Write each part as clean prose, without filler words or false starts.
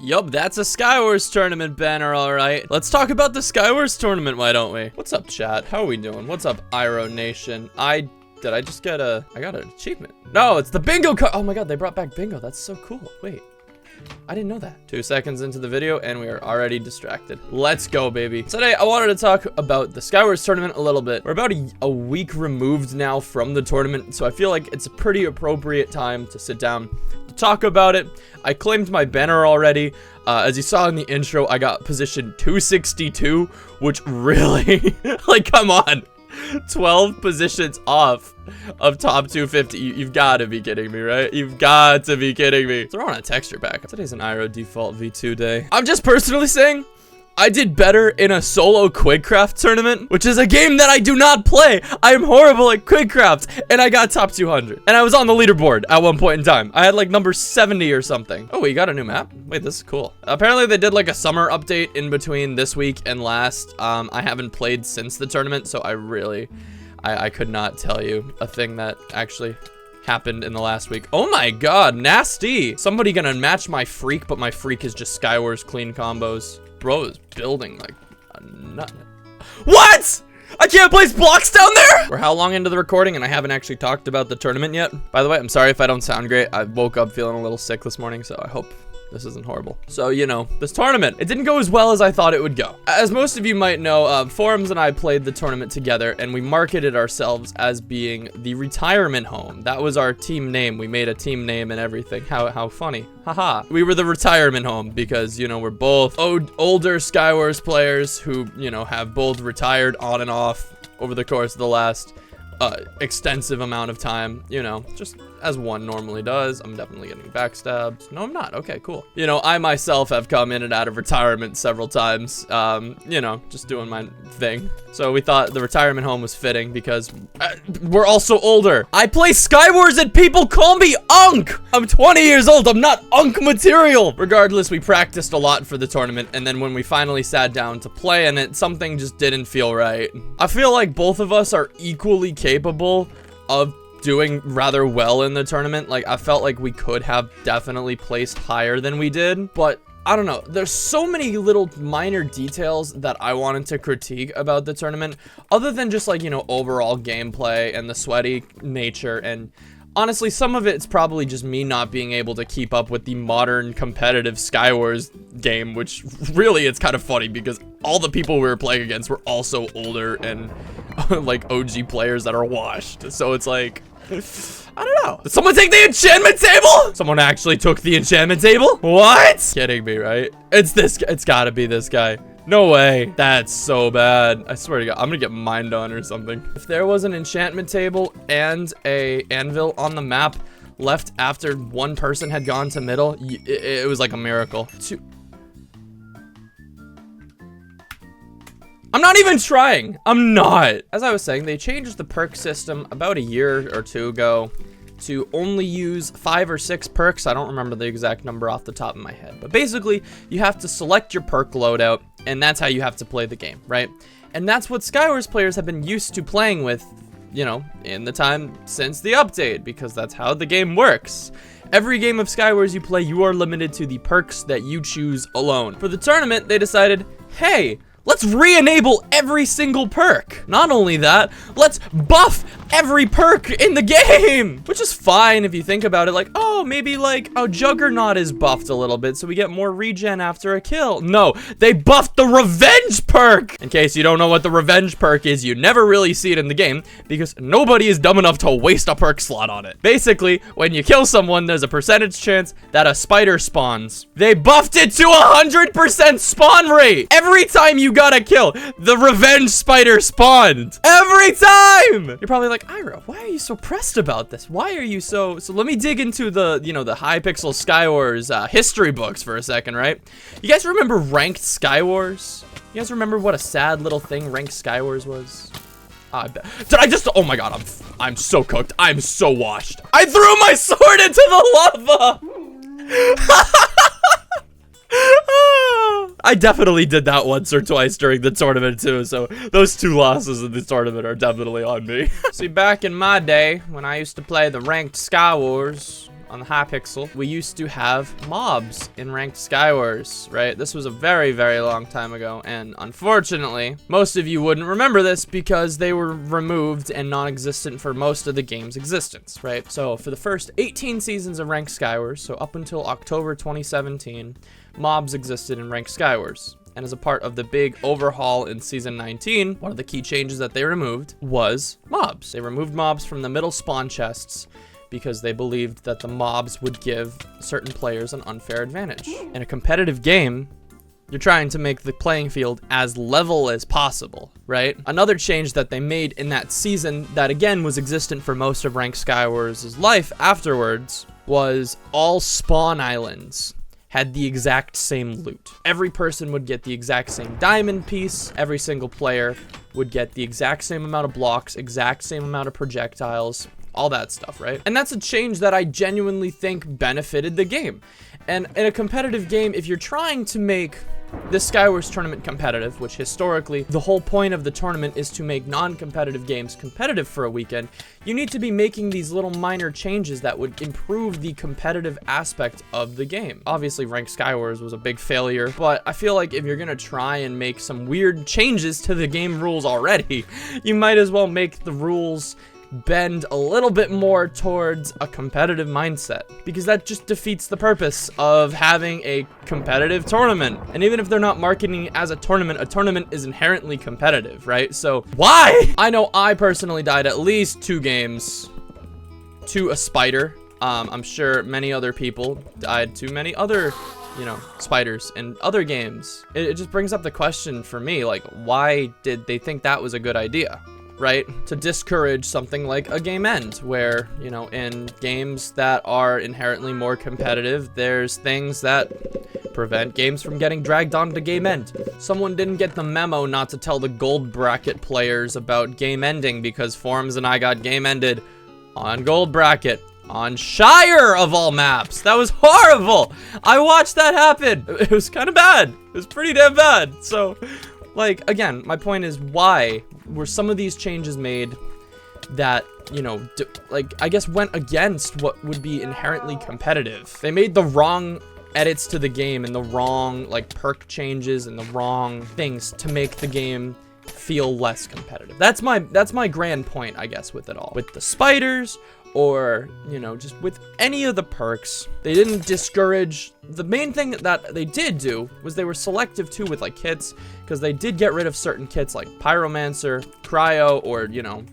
Yup, that's a Skywars tournament banner, alright. Let's talk about the Skywars tournament, why don't we? What's up, chat? How are we doing? What's up, Iro Nation? Did I just get I got an achievement. No, it's the bingo card. Oh my god, they brought back bingo. That's so cool. Wait, I didn't know that. 2 seconds into the video and we are already distracted. Let's go, baby. Today, I wanted to talk about the Skywars tournament a little bit. We're about a week removed now from the tournament, so I feel like it's a pretty appropriate time to sit down to talk about it. I claimed my banner already. As you saw in the intro, I got position 262, which really, like, come on. 12 positions off of top 250. You've got to be kidding me, right? You've got to be kidding me. Throw on a texture pack. Today's an Iro default V2 day. I'm just personally saying I did better in a solo Quickcraft tournament, which is a game that I do not play. I am horrible at Quickcraft, and I got top 200. And I was on the leaderboard at one point in time. I had like number 70 or something. Oh, we got a new map? Wait, this is cool. Apparently they did like a summer update in between this week and last. I haven't played since the tournament, so I could not tell you a thing that actually happened in the last week. Oh my god, nasty. Somebody gonna match my freak, but my freak is just Skywars clean combos. Bro is building like a nut. What? I can't place blocks down there? We're how long into the recording and I haven't actually talked about the tournament yet. By the way, I'm sorry if I don't sound great. I woke up feeling a little sick this morning, so I hope this isn't horrible. So, you know, this tournament, it didn't go as well as I thought it would go. As most of you might know, Forums and I played the tournament together, and we marketed ourselves as being the retirement home. That was our team name. We made a team name and everything. How funny. Haha. We were the retirement home because, you know, we're both older Skywars players who, you know, have both retired on and off over the course of the last extensive amount of time, you know, just as one normally does. I'm definitely getting backstabbed. No, I'm not. Okay, cool. You know, I myself have come in and out of retirement several times, you know, just doing my thing. So we thought the retirement home was fitting because we're also older. I play Skywars and people call me Unk. I'm 20 years old. I'm not Unk material. Regardless, we practiced a lot for the tournament, and then when we finally sat down to play in it, something just didn't feel right. I feel like both of us are equally capable of doing rather well in the tournament. Like, I felt like we could have definitely placed higher than we did, but I don't know. There's so many little minor details that I wanted to critique about the tournament, other than just like, you know, overall gameplay and the sweaty nature. And honestly, some of it's probably just me not being able to keep up with the modern competitive Skywars game, which really it's kind of funny because all the people we were playing against were also older and like OG players that are washed. So it's like, I don't know. Did someone take the enchantment table? Someone actually took the enchantment table? What? Kidding me, right? It's this guy. It's gotta be this guy. No way. That's so bad. I swear to God, I'm gonna get mined on or something. If there was an enchantment table and a anvil on the map left after one person had gone to middle, it was like a miracle. I'm not even trying. I'm not. As I was saying, they changed the perk system about a year or two ago to only use 5 or 6 perks. I don't remember the exact number off the top of my head. But basically, you have to select your perk loadout, and that's how you have to play the game, right? And that's what Skywars players have been used to playing with, you know, in the time since the update, because that's how the game works. Every game of Skywars you play, you are limited to the perks that you choose alone. For the tournament, they decided, hey, let's re-enable every single perk. Not only that, let's buff every perk in the game, which is fine if you think about it. Like, oh, maybe like a Juggernaut is buffed a little bit so we get more regen after a kill. No, they buffed the revenge perk. In case you don't know what the revenge perk is, you never really see it in the game because nobody is dumb enough to waste a perk slot on it. Basically, when you kill someone, there's a percentage chance that a spider spawns. They buffed it to 100% spawn rate. Every time you got a kill, the revenge spider spawned. Every time! You're probably like, Iro, why are you so pressed about this? Why are you so let me dig into the, you know, the Hypixel Skywars history books for a second, right? You guys remember ranked Skywars? You guys remember what a sad little thing ranked Skywars was? Did I just, oh my god, I'm so cooked. I'm so washed. I threw my sword into the lava! I definitely did that once or twice during the tournament too, so those 2 losses in the tournament are definitely on me. See, back in my day, when I used to play the ranked Skywars, on the Hypixel, we used to have mobs in ranked Skywars, right? This was a very, very long time ago, and unfortunately, most of you wouldn't remember this because they were removed and non-existent for most of the game's existence, right? So for the first 18 seasons of ranked Skywars, so up until October 2017, mobs existed in ranked Skywars. And as a part of the big overhaul in season 19, one of the key changes that they removed was mobs. They removed mobs from the middle spawn chests because they believed that the mobs would give certain players an unfair advantage. In a competitive game, you're trying to make the playing field as level as possible, right? Another change that they made in that season that again was existent for most of ranked Skywars' life afterwards was all spawn islands had the exact same loot. Every person would get the exact same diamond piece. Every single player would get the exact same amount of blocks, exact same amount of projectiles, all that stuff, right? And that's a change that I genuinely think benefited the game. And in a competitive game, if you're trying to make this Skywars tournament competitive, which historically the whole point of the tournament is to make non-competitive games competitive for a weekend, you need to be making these little minor changes that would improve the competitive aspect of the game. Obviously, ranked Skywars was a big failure, but I feel like if you're gonna try and make some weird changes to the game rules already, you might as well make the rules bend a little bit more towards a competitive mindset, because that just defeats the purpose of having a competitive tournament. And even if they're not marketing it as a tournament is inherently competitive, right? So why? I know I personally died at least 2 games to a spider. I'm sure many other people died to many other, you know, spiders in other games. It just brings up the question for me, like, why did they think that was a good idea? Right? To discourage something like a game end, where, you know, in games that are inherently more competitive, there's things that prevent games from getting dragged on to game end. Someone didn't get the memo not to tell the gold bracket players about game ending because Forums and I got game ended on gold bracket. On Shire of all maps. That was horrible. I watched that happen. It was kind of bad. It was pretty damn bad. So, like, again, my point is, why were some of these changes made that, you know, like, I guess went against what would be inherently competitive? They made the wrong edits to the game and the wrong, like, perk changes and the wrong things to make the game feel less competitive. That's my grand point, I guess, with it all. With the spiders, or, you know, just with any of the perks, they didn't discourage. The main thing that they did do was they were selective too with, like, kits, because they did get rid of certain kits like Pyromancer, Cryo, or, you know,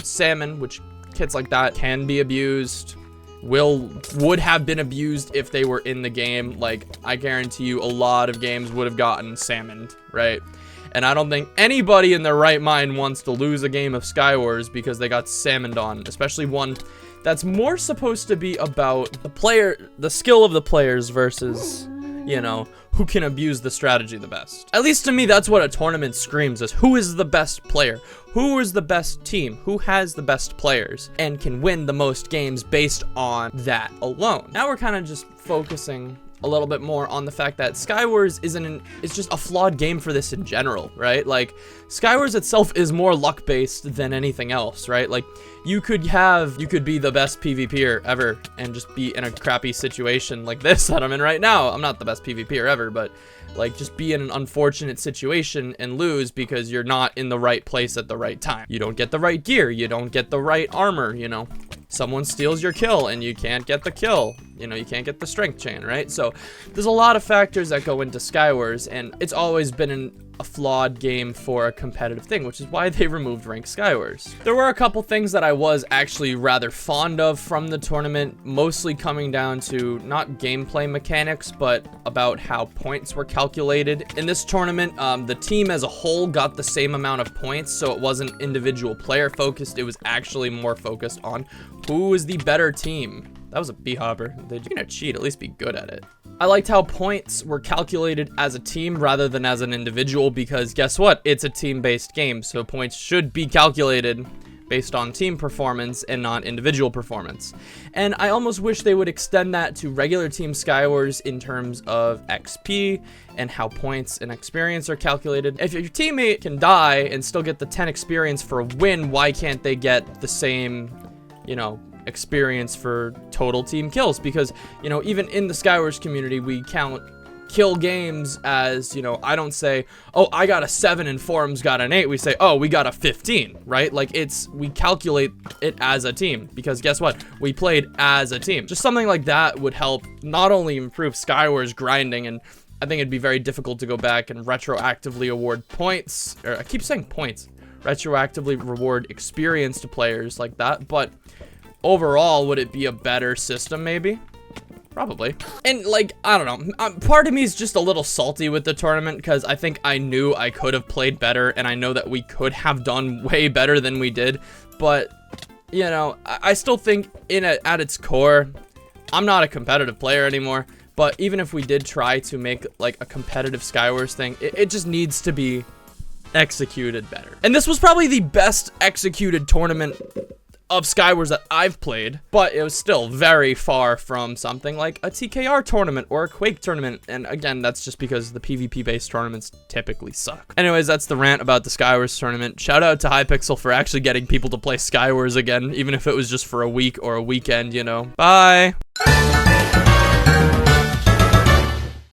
Salmon, which kits like that can be abused, would have been abused if they were in the game. Like, I guarantee you a lot of games would have gotten salmoned, right? And I don't think anybody in their right mind wants to lose a game of Skywars because they got salmoned on, especially one that's more supposed to be about the skill of the players versus, you know, who can abuse the strategy the best. At least to me, that's what a tournament screams, is who is the best player? Who is the best team? Who has the best players and can win the most games based on that alone? Now we're kind of just focusing a little bit more on the fact that Skywars it's just a flawed game for this in general, right? Like, Skywars itself is more luck-based than anything else, right? Like, you could be the best PvPer ever and just be in a crappy situation like this that I'm in right now. I'm not the best PvPer ever, but, like, just be in an unfortunate situation and lose because you're not in the right place at the right time. You don't get the right gear, you don't get the right armor, you know? Someone steals your kill and you can't get the kill. You know, you can't get the strength chain, right? So there's a lot of factors that go into Skywars, and it's always been a flawed game for a competitive thing, which is why they removed ranked Skywars. There were a couple things that I was actually rather fond of from the tournament, mostly coming down to not gameplay mechanics, but about how points were calculated. In this tournament, the team as a whole got the same amount of points, so it wasn't individual player focused. It was actually more focused on who is the better team. That was a bee-hopper. They're gonna cheat, at least be good at it. I liked how points were calculated as a team rather than as an individual, because guess what? It's a team-based game, so points should be calculated based on team performance and not individual performance. And I almost wish they would extend that to regular Team Skywars in terms of XP and how points and experience are calculated. If your teammate can die and still get the 10 experience for a win, why can't they get the same, you know, experience for total team kills, because, you know, even in the Skywars community, we count kill games as, you know, I don't say, oh, I got a 7 and Forums got an 8. We say, oh, we got a 15, right? Like, we calculate it as a team, because guess what? We played as a team. Just something like that would help not only improve Skywars grinding, and I think it'd be very difficult to go back and retroactively award points, or I keep saying points, retroactively reward experience to players like that, but overall, would it be a better system maybe? Probably. And like, I don't know, part of me is just a little salty with the tournament, because I think I knew I could have played better, and I know that we could have done way better than we did, but, you know, I still think at its core, I'm not a competitive player anymore, but even if we did try to make like a competitive Skywars thing, it just needs to be executed better. And this was probably the best executed tournament of Skywars that I've played, but it was still very far from something like a TKR tournament or a Quake tournament, and again, that's just because the PvP based tournaments typically suck. Anyways, that's the rant about the Skywars tournament. Shout out to Hypixel for actually getting people to play Skywars again, even if it was just for a week or a weekend, you know. Bye!